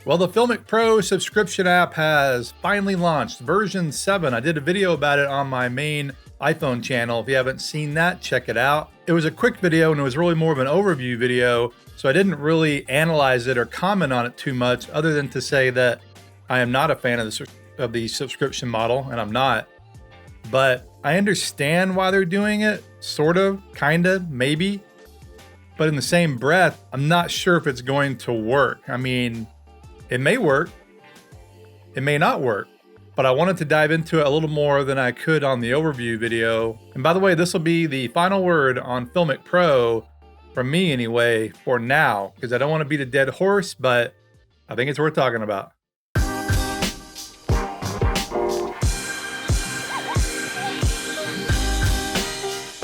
Well, the FiLMIC Pro subscription app has finally launched, version 7. I did a video about it on my main iPhone channel. If you haven't seen that, check it out. It was a quick video and it was really more of an overview video, so I didn't really analyze it or comment on it too much other than to say that I am not a fan of the subscription model, and I'm not. But I understand why they're doing it, sort of, kind of, maybe. But in the same breath, I'm not sure if it's going to work. I mean, it may work, it may not work, but I wanted to dive into it a little more than I could on the overview video. And by the way, this will be the final word on FiLMIC Pro, from me anyway, for now, because I don't want to beat a dead horse, but I think it's worth talking about.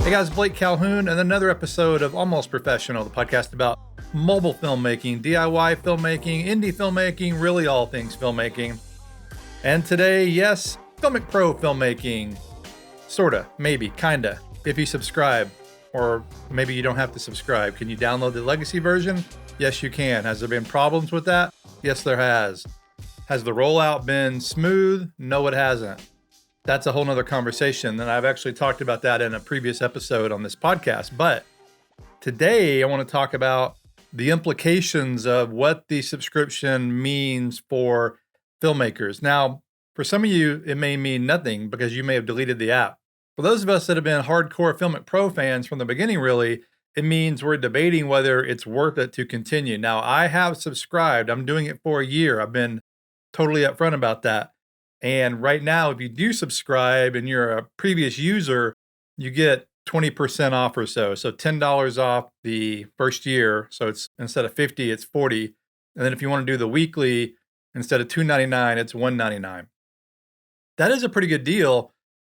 Hey guys, Blake Calhoun, and another episode of Almost Professional, the podcast about mobile filmmaking, DIY filmmaking, indie filmmaking, really all things filmmaking. And today, yes, FiLMIC Pro filmmaking. Sorta, maybe, kinda, if you subscribe. Or maybe you don't have to subscribe. Can you download the legacy version? Yes, you can. Has there been problems with that? Yes, there has. Has the rollout been smooth? No, it hasn't. That's a whole nother conversation, and I've actually talked about that in a previous episode on this podcast. But today I want to talk about the implications of what the subscription means for filmmakers. Now, for some of you, it may mean nothing because you may have deleted the app. For those of us that have been hardcore FiLMIC Pro fans from the beginning, really, it means we're debating whether it's worth it to continue. Now, I have subscribed. I'm doing it for a year. I've been totally upfront about that. And right now, if you do subscribe and you're a previous user, you get 20% off or so. So $10 off the first year. So it's instead of 50, it's 40. And then if you want to do the weekly, instead of $2.99, it's $1.99. That is a pretty good deal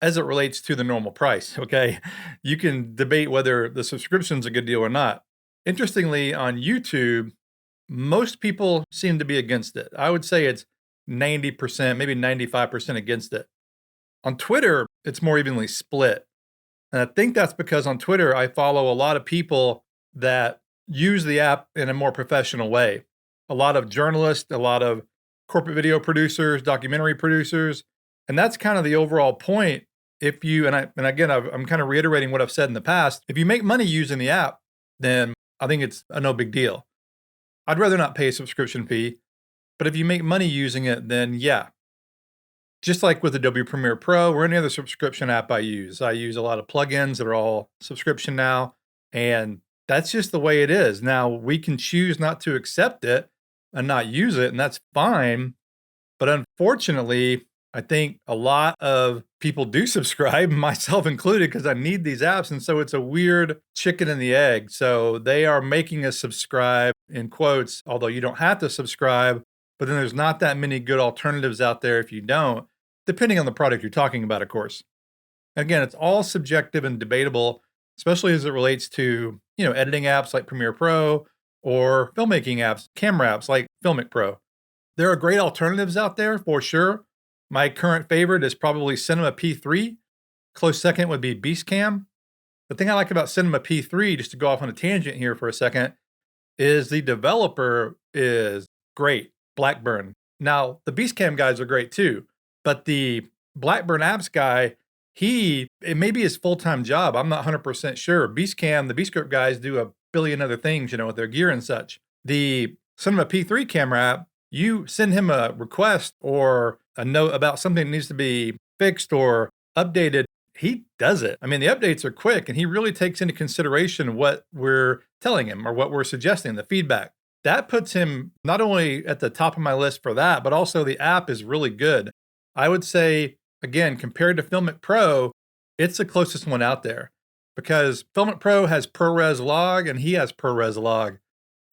as it relates to the normal price, okay? You can debate whether the subscription's a good deal or not. Interestingly, on YouTube, most people seem to be against it. I would say it's 90%, maybe 95% against it. On Twitter, it's more evenly split. And I think that's because on Twitter, I follow a lot of people that use the app in a more professional way. A lot of journalists, a lot of corporate video producers, documentary producers. And that's kind of the overall point. If you, and again, I'm kind of reiterating what I've said in the past, if you make money using the app, then I think it's a no big deal. I'd rather not pay a subscription fee. But if you make money using it, then yeah. Just like with Adobe Premiere Pro or any other subscription app I use a lot of plugins that are all subscription now, and that's just the way it is. Now, we can choose not to accept it and not use it, and that's fine. But unfortunately, I think a lot of people do subscribe, myself included, because I need these apps. And so it's a weird chicken and the egg. So they are making us subscribe, in quotes, although you don't have to subscribe. But then there's not that many good alternatives out there if you don't, depending on the product you're talking about, of course. Again, it's all subjective and debatable, especially as it relates to, editing apps like Premiere Pro or filmmaking apps, camera apps like FiLMIC Pro. There are great alternatives out there for sure. My current favorite is probably Cinema P3. Close second would be Beastcam. The thing I like about Cinema P3, just to go off on a tangent here for a second, is the developer is great. Blackburn. Now, the Beastcam guys are great too, but the Blackburn Apps guy, it may be his full-time job. I'm not 100% sure. Beastcam, the Beastscript guys do a billion other things, with their gear and such. The Cinema P3 camera app, you send him a request or a note about something that needs to be fixed or updated, he does it. I mean, the updates are quick and he really takes into consideration what we're telling him or what we're suggesting, the feedback. That puts him not only at the top of my list for that, but also the app is really good. I would say, again, compared to FiLMIC Pro, it's the closest one out there because FiLMIC Pro has ProRes Log and he has ProRes Log,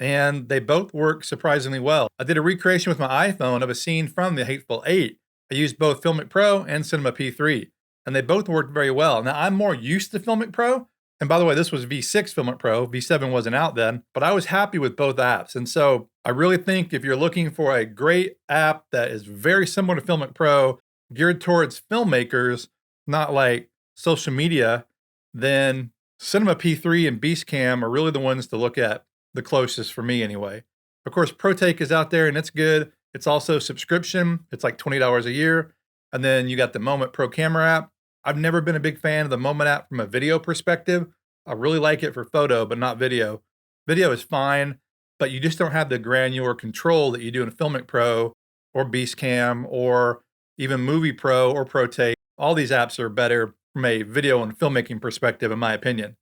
and they both work surprisingly well. I did a recreation with my iPhone of a scene from The Hateful Eight. I used both FiLMIC Pro and Cinema P3, and they both worked very well. Now, I'm more used to FiLMIC Pro. And by the way, this was V6 FiLMIC Pro. V7 wasn't out then, but I was happy with both apps. And so I really think if you're looking for a great app that is very similar to FiLMIC Pro, geared towards filmmakers, not like social media, then Cinema P3 and Beastcam are really the ones to look at the closest for me anyway. Of course, ProTake is out there and it's good. It's also subscription. It's like $20 a year. And then you got the Moment Pro camera app. I've never been a big fan of the Moment app from a video perspective. I really like it for photo, but not video. Video is fine, but you just don't have the granular control that you do in FiLMIC Pro or Beastcam or even Movie Pro or ProTake. All these apps are better from a video and filmmaking perspective, in my opinion.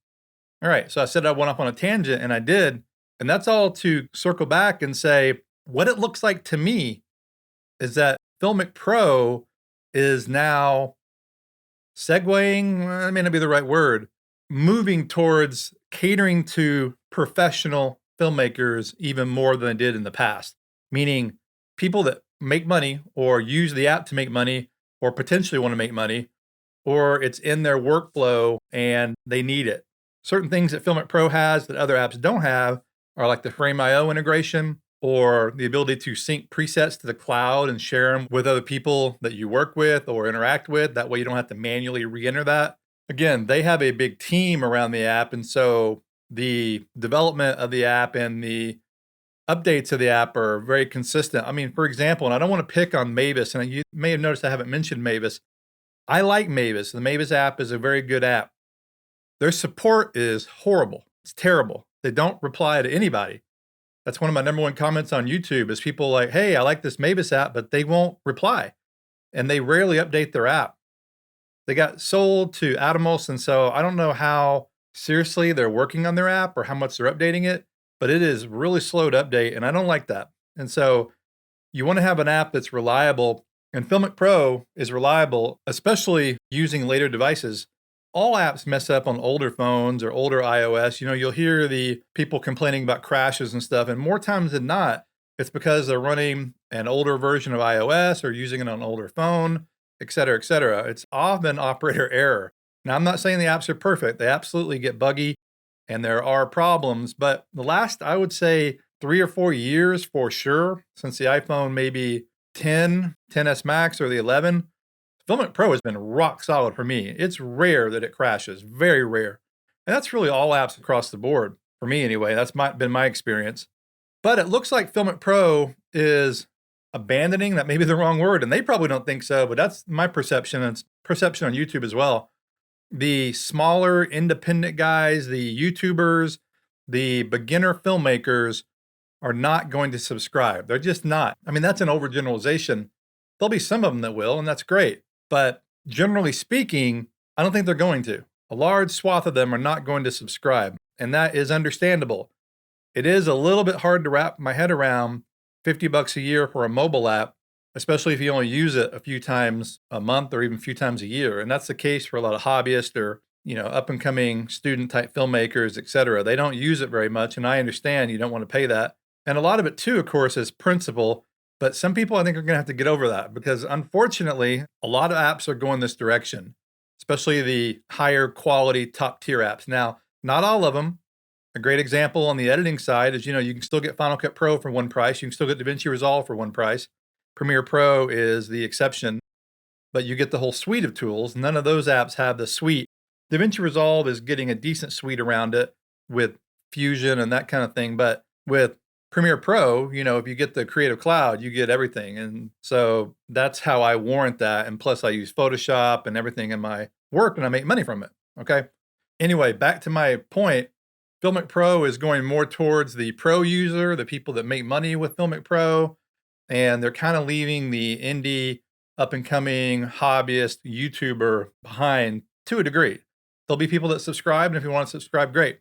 All right, so I said I went off on a tangent, and I did. And that's all to circle back and say, what it looks like to me is that FiLMIC Pro is now segueing, that may not be the right word, moving towards catering to professional filmmakers even more than it did in the past. Meaning people that make money or use the app to make money or potentially want to make money, or it's in their workflow and they need it. Certain things that FiLMIC Pro has that other apps don't have are like the Frame.io integration or the ability to sync presets to the cloud and share them with other people that you work with or interact with. That way you don't have to manually re-enter that. Again, they have a big team around the app. And so the development of the app and the updates of the app are very consistent. I mean, for example, and I don't want to pick on Mavis, and you may have noticed I haven't mentioned Mavis. I like Mavis. The Mavis app is a very good app. Their support is horrible. It's terrible. They don't reply to anybody. That's one of my number one comments on YouTube is people like, hey, I like this Mavis app, but they won't reply. And they rarely update their app. They got sold to Atomos, and so I don't know how seriously they're working on their app or how much they're updating it, but it is really slow to update, and I don't like that. And so you want to have an app that's reliable, and FiLMIC Pro is reliable, especially using later devices. All apps mess up on older phones or older iOS. You'll hear the people complaining about crashes and stuff, and more times than not, it's because they're running an older version of iOS or using it on an older phone, et cetera, et cetera. It's often operator error. Now, I'm not saying the apps are perfect. They absolutely get buggy, and there are problems, but the last, I would say, 3 or 4 years for sure, since the iPhone maybe 10, 10s Max, or the 11, FiLMIC Pro has been rock solid for me. It's rare that it crashes, very rare. And that's really all apps across the board, for me anyway. That's been my experience. But it looks like FiLMIC Pro is abandoning, that may be the wrong word, and they probably don't think so, but that's my perception, and it's perception on YouTube as well. The smaller independent guys, the YouTubers, the beginner filmmakers are not going to subscribe. They're just not. I mean, that's an overgeneralization. There'll be some of them that will, and that's great. But generally speaking, I don't think they're going to. A large swath of them are not going to subscribe, and that is understandable. It is a little bit hard to wrap my head around $50 a year for a mobile app, especially if you only use it a few times a month or even a few times a year. And that's the case for a lot of hobbyists or, up and coming student type filmmakers, et cetera. They don't use it very much. And I understand you don't want to pay that. And a lot of it too, of course, is principle. But some people I think are going to have to get over that because unfortunately, a lot of apps are going this direction, especially the higher quality top tier apps. Now, not all of them. A great example on the editing side is, you can still get Final Cut Pro for one price. You can still get DaVinci Resolve for one price. Premiere Pro is the exception, but you get the whole suite of tools. None of those apps have the suite. DaVinci Resolve is getting a decent suite around it with Fusion and that kind of thing. But with Premiere Pro, if you get the Creative Cloud, you get everything. And so that's how I warrant that. And plus I use Photoshop and everything in my work and I make money from it. Okay. Anyway, back to my point. FiLMIC Pro is going more towards the pro user, the people that make money with FiLMIC Pro, and they're kind of leaving the indie, up-and-coming, hobbyist YouTuber behind to a degree. There'll be people that subscribe, and if you want to subscribe, great.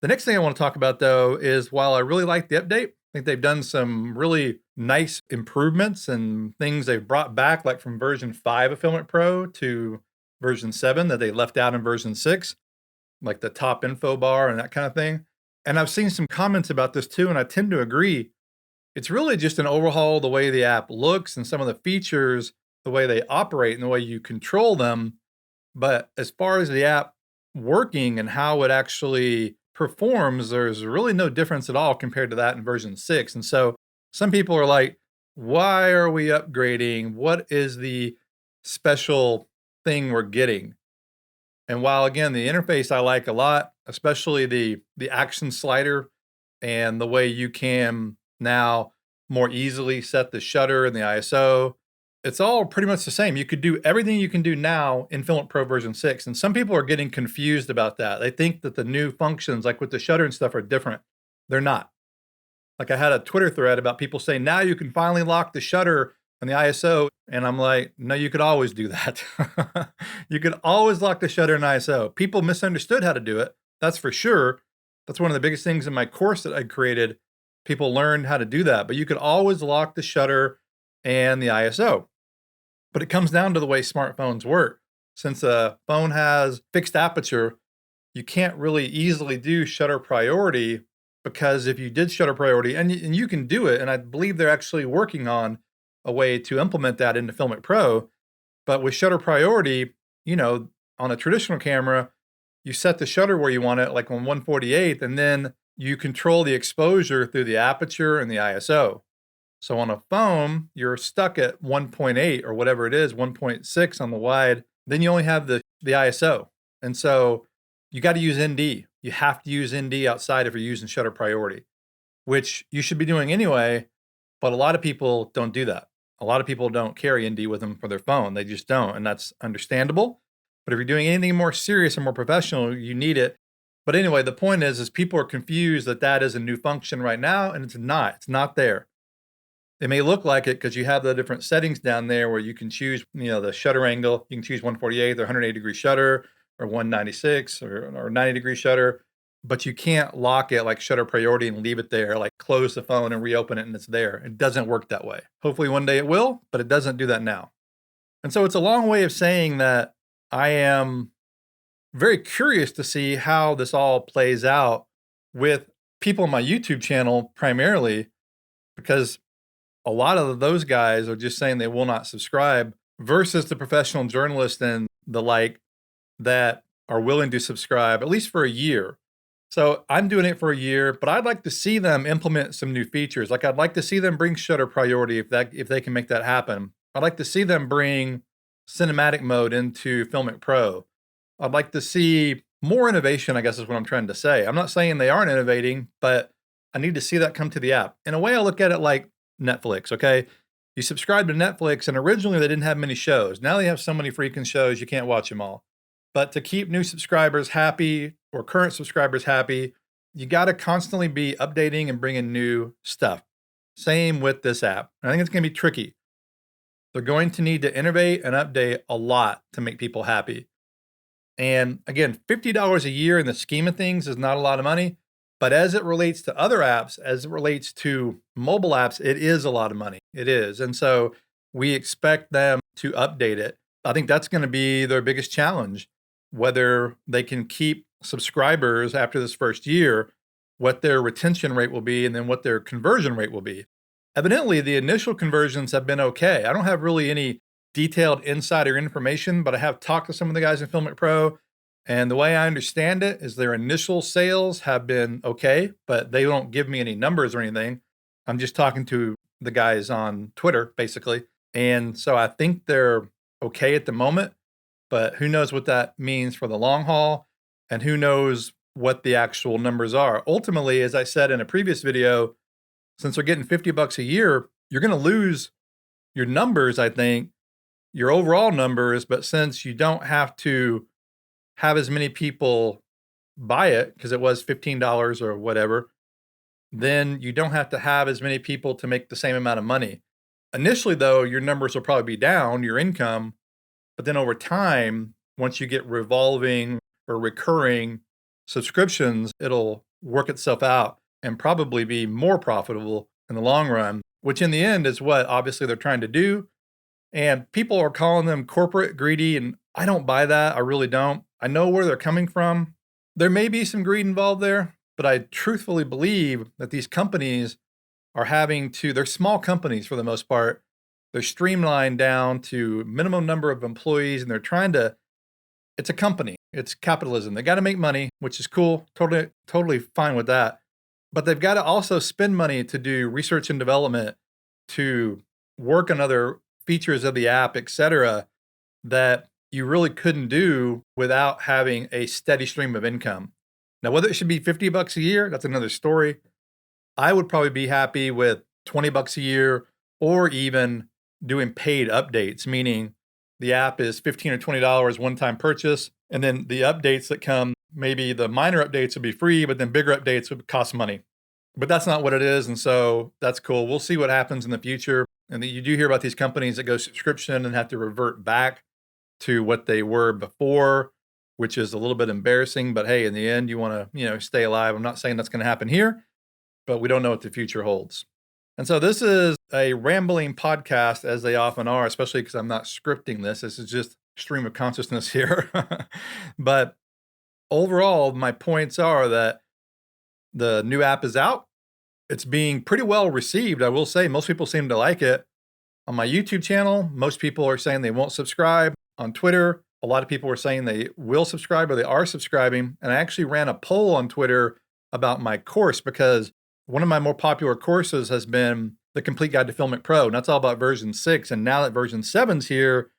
The next thing I want to talk about, though, is while I really like the update, I think they've done some really nice improvements and things they've brought back, like from version 5 of FiLMIC Pro to version 7 that they left out in version 6. Like the top info bar and that kind of thing. And I've seen some comments about this too, and I tend to agree. It's really just an overhaul of the way the app looks and some of the features, the way they operate and the way you control them. But as far as the app working and how it actually performs, there's really no difference at all compared to that in version 6. And so some people are like, why are we upgrading? What is the special thing we're getting? And while, again, the interface I like a lot, especially the action slider and the way you can now more easily set the shutter and the ISO. It's all pretty much the same. You could do everything you can do now in FiLMIC Pro version 6. And some people are getting confused about that. They think that the new functions, like with the shutter and stuff, are different. They're not. Like I had a Twitter thread about people saying, now you can finally lock the shutter and the ISO. And I'm like, no, you could always do that. You could always lock the shutter and ISO. People misunderstood how to do it. That's for sure. That's one of the biggest things in my course that I created. People learned how to do that, but you could always lock the shutter and the ISO. But it comes down to the way smartphones work. Since a phone has fixed aperture, you can't really easily do shutter priority, because if you did shutter priority, and you can do it, and I believe they're actually working on a way to implement that into FiLMIC Pro, but with shutter priority, on a traditional camera, you set the shutter where you want it, like on 1/48th, and then you control the exposure through the aperture and the ISO. So on a phone, you're stuck at 1.8 or whatever it is, 1.6 on the wide. Then you only have the ISO. And so you got to use ND. You have to use ND outside if you're using shutter priority, which you should be doing anyway. But a lot of people don't do that. A lot of people don't carry ND with them for their phone. They just don't. And that's understandable. But if you're doing anything more serious and more professional, you need it. But anyway, the point is people are confused that is a new function right now, and it's not. It's not there. It may look like it because you have the different settings down there where you can choose, the shutter angle. You can choose 1/48 or 180-degree shutter or 196 or 90-degree shutter, but you can't lock it like shutter priority and leave it there, like close the phone and reopen it and it's there. It doesn't work that way. Hopefully one day it will, but it doesn't do that now. And so it's a long way of saying that I am very curious to see how this all plays out with people on my YouTube channel primarily, because a lot of those guys are just saying they will not subscribe versus the professional journalists and the like that are willing to subscribe at least for a year. So I'm doing it for a year, but I'd like to see them implement some new features. Like I'd like to see them bring shutter priority if they can make that happen. I'd like to see them bring cinematic mode into FiLMIC Pro. I'd like to see more innovation, I guess is what I'm trying to say. I'm not saying they aren't innovating, but I need to see that come to the app. In a way, I look at it like Netflix, okay? You subscribe to Netflix, and originally they didn't have many shows. Now they have so many freaking shows, you can't watch them all. But to keep new subscribers happy or current subscribers happy, you got to constantly be updating and bringing new stuff. Same with this app. I think it's going to be tricky. They're going to need to innovate and update a lot to make people happy. And again, $50 a year in the scheme of things is not a lot of money. But as it relates to other apps, as it relates to mobile apps, it is a lot of money. It is. And so we expect them to update it. I think that's going to be their biggest challenge, whether they can keep subscribers after this first year, what their retention rate will be, and then what their conversion rate will be. Evidently, the initial conversions have been okay. I don't have really any detailed insider information, but I have talked to some of the guys in FiLMIC Pro. And the way I understand it is their initial sales have been okay, but they don't give me any numbers or anything. I'm just talking to the guys on Twitter, basically. And so I think they're okay at the moment, but who knows what that means for the long haul, and who knows what the actual numbers are. Ultimately, as I said in a previous video, since they're getting $50 a year, you're going to lose your numbers, I think, your overall numbers, but since you don't have to have as many people buy it, because it was $15 or whatever, then you don't have to have as many people to make the same amount of money. Initially, though, your numbers will probably be down, your income, but then over time, once you get revolving or recurring subscriptions, it'll work itself out and probably be more profitable in the long run, which in the end is what obviously they're trying to do. And people are calling them corporate greedy, and I don't buy that. I really don't. I know where they're coming from. There may be some greed involved there, but I truthfully believe that these companies are they're small companies for the most part. They're streamlined down to minimum number of employees, and it's a company. It's capitalism. They got to make money, which is cool. Totally fine with that. But they've got to also spend money to do research and development, to work on other features of the app, etc., that you really couldn't do without having a steady stream of income. Now, whether it should be $50 a year, that's another story. I would probably be happy with $20 a year, or even doing paid updates, meaning the app is $15 or $20 one-time purchase, and then the updates that come, maybe the minor updates would be free, but then bigger updates would cost money. But that's not what it is, and so that's cool. We'll see what happens in the future. And you do hear about these companies that go subscription and have to revert back to what they were before, which is a little bit embarrassing. But hey, in the end, you want to, stay alive. I'm not saying that's going to happen here, but we don't know what the future holds. And so this is a rambling podcast, as they often are, especially because I'm not scripting this. This is just stream of consciousness here. But overall, my points are that the new app is out. It's being pretty well received. I will say most people seem to like it. On my YouTube channel, most people are saying they won't subscribe. On Twitter, a lot of people are saying they will subscribe or they are subscribing. And I actually ran a poll on Twitter about my course, because one of my more popular courses has been the Complete Guide to FiLMIC Pro, and that's all about version 6. And now that version 7's here,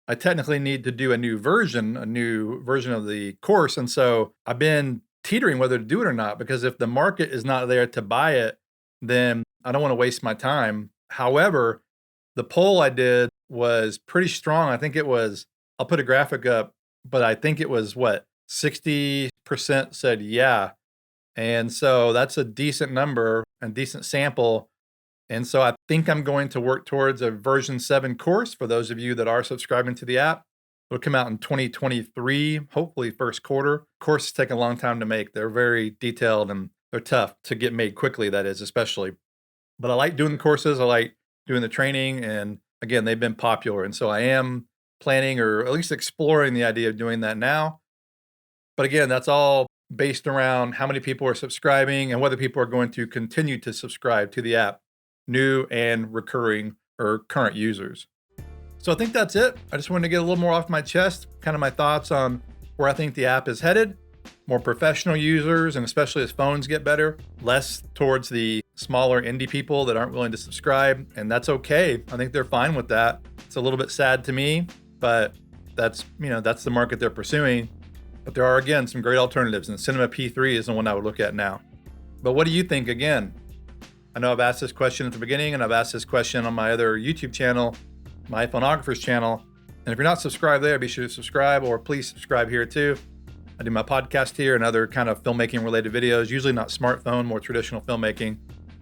I technically need to do a new version of the course. And so I've been teetering whether to do it or not, because if the market is not there to buy it, then I don't want to waste my time. However, the poll I did was pretty strong. I think it was, I'll put a graphic up, but I think it was 60% said yeah. And so that's a decent number and decent sample. And so I think I'm going to work towards a version 7 course for those of you that are subscribing to the app. It'll come out in 2023, hopefully first quarter. Courses take a long time to make. They're very detailed and they're tough to get made quickly, that is, especially. But I like doing the courses. I like doing the training. And again, they've been popular. And so I am planning, or at least exploring, the idea of doing that now. But again, that's all based around how many people are subscribing and whether people are going to continue to subscribe to the app, new and recurring or current users. So I think that's it. I just wanted to get a little more off my chest, kind of my thoughts on where I think the app is headed. More professional users, and especially as phones get better, less towards the smaller indie people that aren't willing to subscribe. And that's okay. I think they're fine with that. It's a little bit sad to me, but that's the market they're pursuing. But there are, again, some great alternatives, and Cinema P3 is the one I would look at now. But what do you think? Again, I know I've asked this question at the beginning, and I've asked this question on my other YouTube channel, my iPhoneographer's channel. And if you're not subscribed there, be sure to subscribe, or please subscribe here too. I do my podcast here and other kind of filmmaking related videos, usually not smartphone, more traditional filmmaking.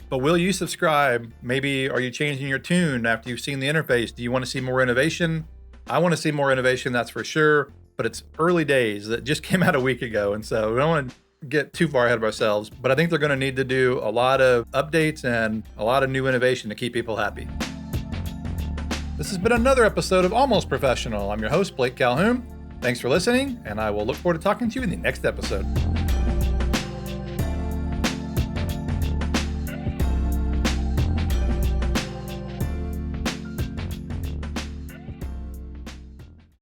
But will you subscribe? Maybe are you changing your tune after you've seen the interface? Do you want to see more innovation? I want to see more innovation, that's for sure. But it's early days. That just came out a week ago. And so we don't want to get too far ahead of ourselves. But I think they're going to need to do a lot of updates and a lot of new innovation to keep people happy. This has been another episode of Almost Professional. I'm your host, Blake Calhoun. Thanks for listening, and I will look forward to talking to you in the next episode.